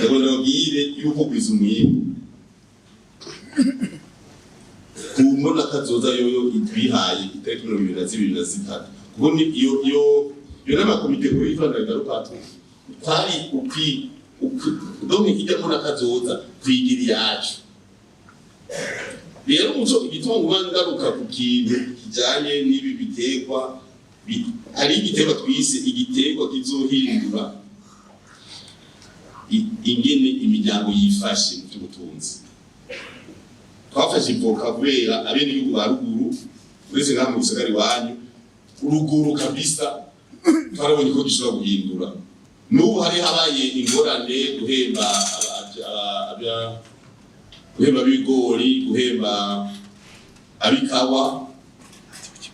ndabona babwire yuko kwiza umwimbu kumbona kazoza yoyo itwihaye itariki 2023 kuko iyo n'amakomite ko yifanda garuka twari donc ijya mbona kazoza kwigira yacu rero muco igitongo bangaruka ku kintu kijanye n'ibi bitegwa ari igitego twise igitego kizohindura ingene imiryango yifashe mu by'ubutunzi twafashe ivoka kubera abene y'ubu baruguru wese nka mu gisagara wanyu uruguru kabisa twarabonye ko gishobora guhindura n'ubu hari habaye ingorane guhemba bigori guhemba abikawa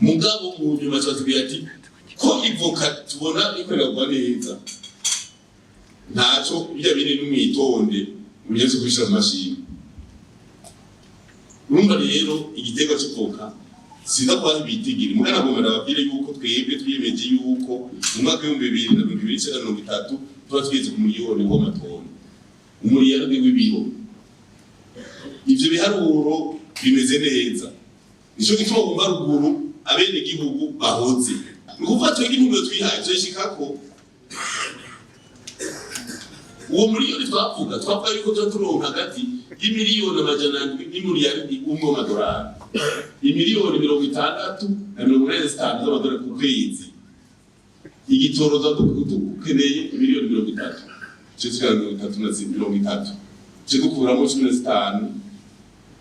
mugabo mu nyuma cyatubwiye ati ko ivoka tubona ikorerwa neza ntacyo bijya bine n'umwitonde mugeze kubishira mashini urumva rero igitego cy'ivoka siza kwa bitigiri mugana bomera babire yuko twebwe twiyemeje yuko mu mwaka wa 2023 tuba tweze ku miliyoni w'amatoni umuriyari w'ibiro ivyo biharuro bimeze neza nico gituma kumva ruguru abene gihugu bahoze ukuva twege intumbero twihaye zoshikako uwo miliyoni twavuga yuko turonka hagati y'imiliyoni amajana n'imiliyari umwe w'amadolari imiliyoni 60 na 85 z'amadolari ku kwezi igitoro dukeneye imiliyoni 30 cyitwa 30 cyo gukuramo 15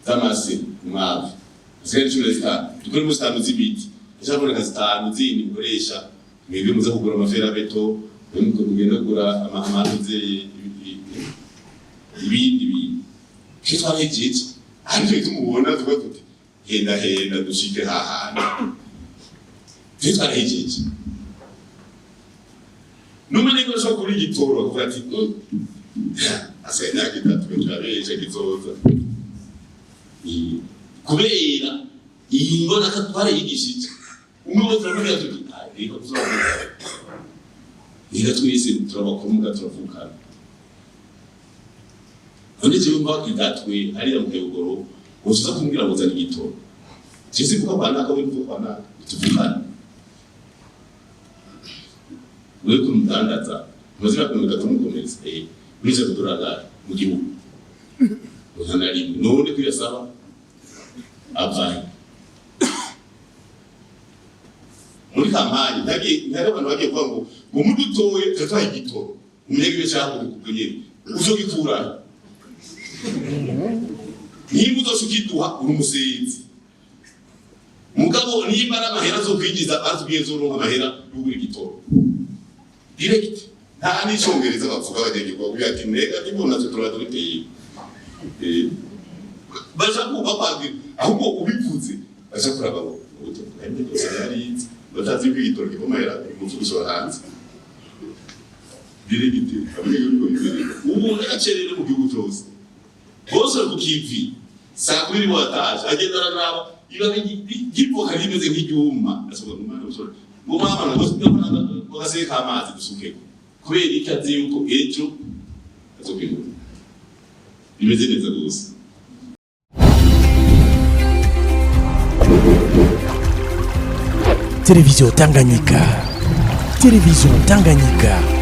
z'amase mwavu zero 15 dukora mu stanu z'ibiti cyaboneka stanu zindi gukoresha mwebwe muza kugura amafera beto nuko kugenda kugura amahanze ibindi kitwa n'igiti handi tumubona tuti henda dushike hahana kitwa n'igiti numene ko sho kuri gitoro kuvuga ati asenya kitatu turabeje kizoza kubera iyi ngona katware yigishije umwe wose aravuga ati ariko tuzoza ira twese turabakumuga turavukana none je umva idatwe ari mu kegoro uzuza kumbwira ngo zani gitoro cyese kuko bana ka wimva bana tuvukana wewe kumdandaza mazira kumega tumukomeza biza kuduraga mu gihugu uhanari none kuyasaba avaye muri kampani ntagiye abantu bagiye kuvuga ngo mudutoye tataye igitoro umurege cyangwa kugenye uzogikura nimba uzoshukidwa uri umusenzi mugabo nimba n'amahera zo kwigiza azubwiye zo ronka amahera y'ugura igitoro direct nta n'icyongereza bavuga bagenge kwa kuya ati nega tibona tutura duteye baza kuba kwandi ahubwo ubivuze baza kuraba ubuto kandi dose yari batazi kwigitoro kivomera umufuso hanze direct abiri ubu acerere mu gihugu cyose bose ku kivi sakuri wataje agendana nabo iba gipo karimeze nk'icyuma asoba umwana usora ngo mama ngo bose kamazi dusuke kubera ikazi yuko ejo azokwimuka bimeze neza gose. Télévision Tanganyika.